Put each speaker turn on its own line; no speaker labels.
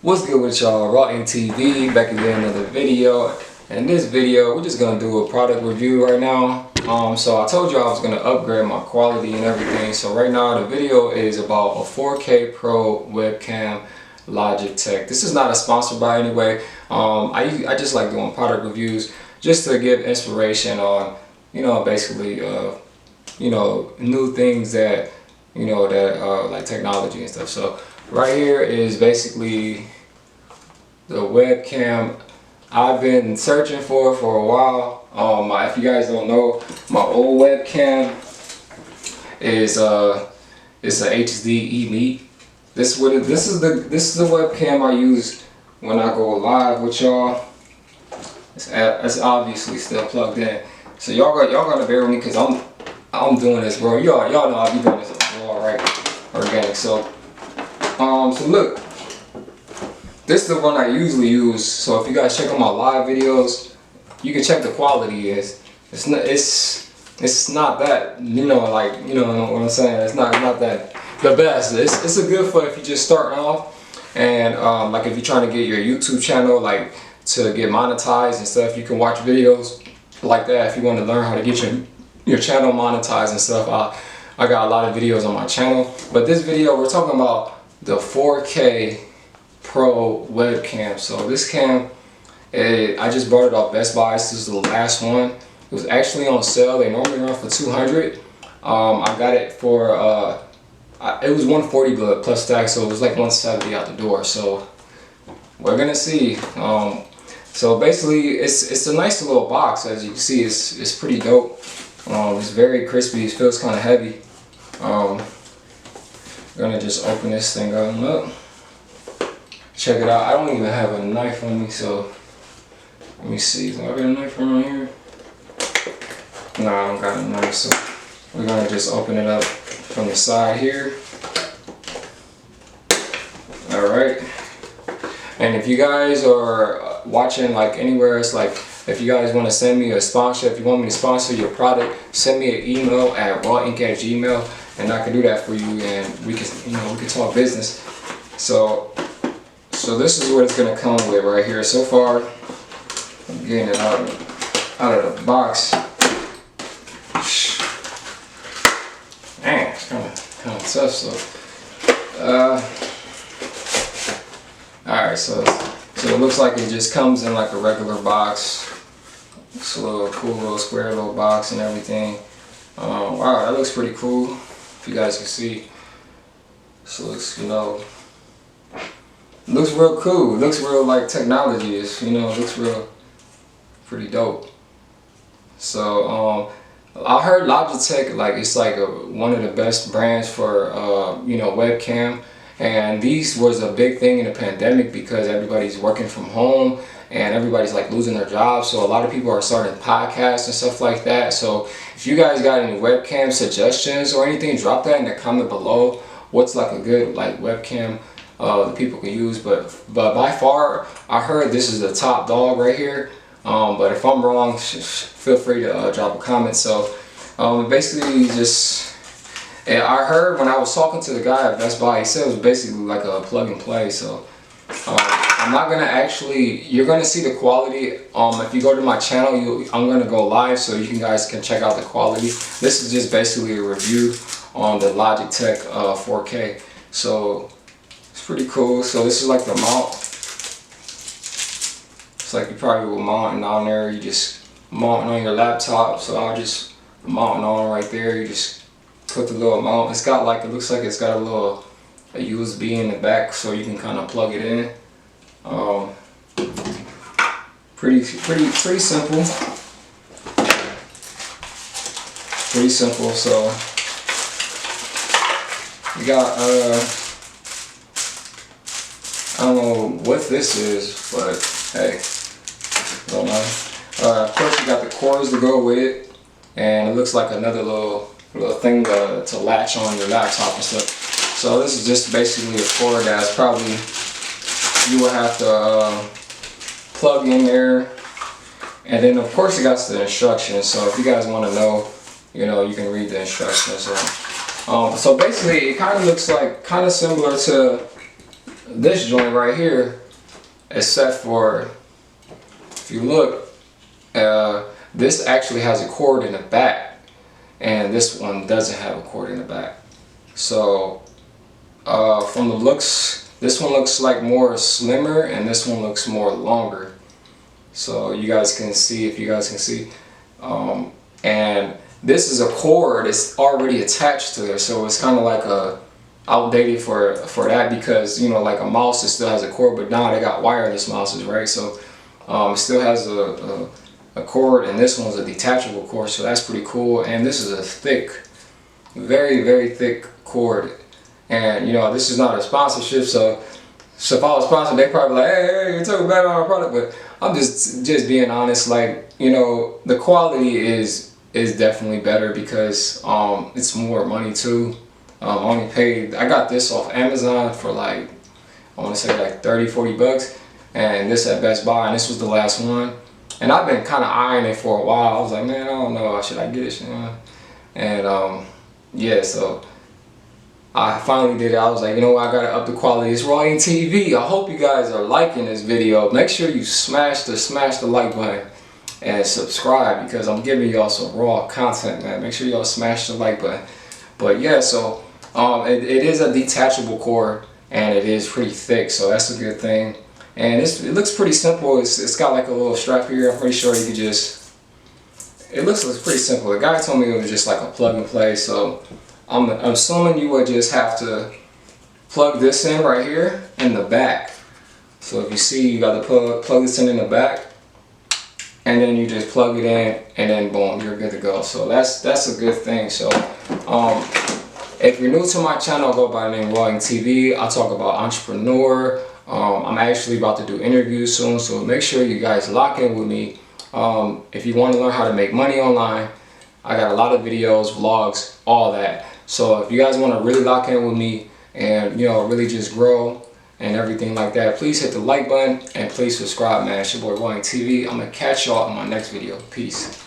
What's good with y'all? Raw TV back again with another video. In this video, we're just gonna do a product review right now. So I told you I was gonna upgrade my quality and everything. So right now the video is about a 4K Pro webcam Logitech. This is not a sponsor by anyway. I just like doing product reviews just to give inspiration on, basically, new things that, like technology and stuff. So right here is basically the webcam I've been searching for a while. If you guys don't know, my old webcam is it's a HD Elite. This is the webcam I use when I go live with y'all. It's obviously still plugged in, so y'all gotta bear with me because I'm doing this, bro. Y'all know I be doing this raw, right? Organic. So look, this is the one I usually use. So if you guys check out my live videos, you can check the quality. It's not that, you know what I'm saying. It's not that the best. It's a good for if you just starting off, and like if you're trying to get your YouTube channel like to get monetized and stuff, you can watch videos like that. If you want to learn how to get your channel monetized and stuff, I got a lot of videos on my channel. But this video we're talking about the 4K Pro webcam. So this cam, I just bought it off Best Buy. This is the last one. It was actually on sale. They normally run for $200. I got it for it was $140 plus tax, so it was like $170 out the door. So we're gonna see. So basically, it's a nice little box. As you can see, it's pretty dope. It's very crispy. It feels kind of heavy. Gonna just open this thing up. Check it out. I don't even have a knife on me, so let me see. Do I got a knife around here? No, I don't got a knife, so we're gonna just open it up from the side here. Alright. And if you guys are watching like anywhere, it's like if you guys want to send me a sponsor, if you want me to sponsor your product, send me an email at rawinc@gmail, and I can do that for you, and we can talk business. So this is what it's gonna come with right here. So far, I'm getting it out of the box. Man, it's kind of tough. So, all right. So it looks like it just comes in like a regular box. It's a little cool, little square, little box and everything. Wow, that looks pretty cool. If you guys can see, so it looks, looks real cool. It looks real like technology is, it looks real pretty dope. So I heard Logitech, like it's like one of the best brands for webcam, and these was a big thing in the pandemic because everybody's working from home and everybody's like losing their jobs. So a lot of people are starting podcasts and stuff like that. So if you guys got any webcam suggestions or anything, drop that in the comment below. What's like a good like webcam that people can use, but by far I heard this is the top dog right here. But if I'm wrong, feel free to drop a comment. So basically just, I heard when I was talking to the guy at Best Buy, he said it was basically like a plug and play. So I'm not gonna you're gonna see the quality. If you go to my channel, I'm gonna go live so you guys can check out the quality. This is just basically a review on the Logitech 4K. So it's pretty cool. So this is like the mount. It's like you probably will mount it on there. You just mount it on your laptop. So I'll just mount it on right there. You just put the little mount. It's got like, it looks like it's got a USB in the back, so you can kind of plug it in. Pretty simple. Pretty simple. So we got I don't know what this is, but hey, don't know. Of course, you got the cords to go with it, and it looks like another little thing to latch on your laptop and stuff. So this is just basically a cord that's probably you will have to plug in there, and then of course it got the instructions. So if you guys want to know, you can read the instructions. So basically, it kind of looks like similar to this joint right here is set for, if you look, this actually has a cord in the back, and this one doesn't have a cord in the back. So from the looks, this one looks like more slimmer, and this one looks more longer. So you guys can see, if you guys can see, and this is a cord. It's already attached to it, so it's kind of like a outdated for that, because you know, like a mouse, it still has a cord, but now they got wireless mouses, right? So it still has a cord, and this one's a detachable cord, so that's pretty cool. And this is a thick, very thick cord. And you know, this is not a sponsorship, so if I was sponsored, they probably like, hey, you're talking bad on our product. But I'm just being honest. Like, you know, the quality is definitely better, because it's more money too. I only paid, I got this off Amazon for like, I want to say like 30-40 bucks, and this at Best Buy, and this was the last one. And I've been kind of eyeing it for a while. I was like, man, I don't know, should I get it? You know? And yeah, so I finally did it. I was like, you know what, I gotta up the quality. It's Roy TV. I hope you guys are liking this video. Make sure you smash the like button and subscribe, because I'm giving y'all some raw content, man. Make sure y'all smash the like button. But yeah, so it is a detachable cord, and it is pretty thick, so that's a good thing. And it looks pretty simple. It's got like a little strap here. I'm pretty sure you could just, it looks pretty simple. The guy told me it was just like a plug and play, so I'm assuming you would just have to plug this in right here in the back. So if you see, you got to plug this in the back, and then you just plug it in, and then boom, you're good to go. So that's a good thing. So if you're new to my channel, I go by the name Roy TV. I talk about entrepreneur. I'm actually about to do interviews soon, so make sure you guys lock in with me. If you want to learn how to make money online, I got a lot of videos, vlogs, all that. So if you guys want to really lock in with me and, you know, really just grow and everything like that, please hit the like button and please subscribe, man. It's your boy Roy TV. I'm gonna catch y'all in my next video. Peace.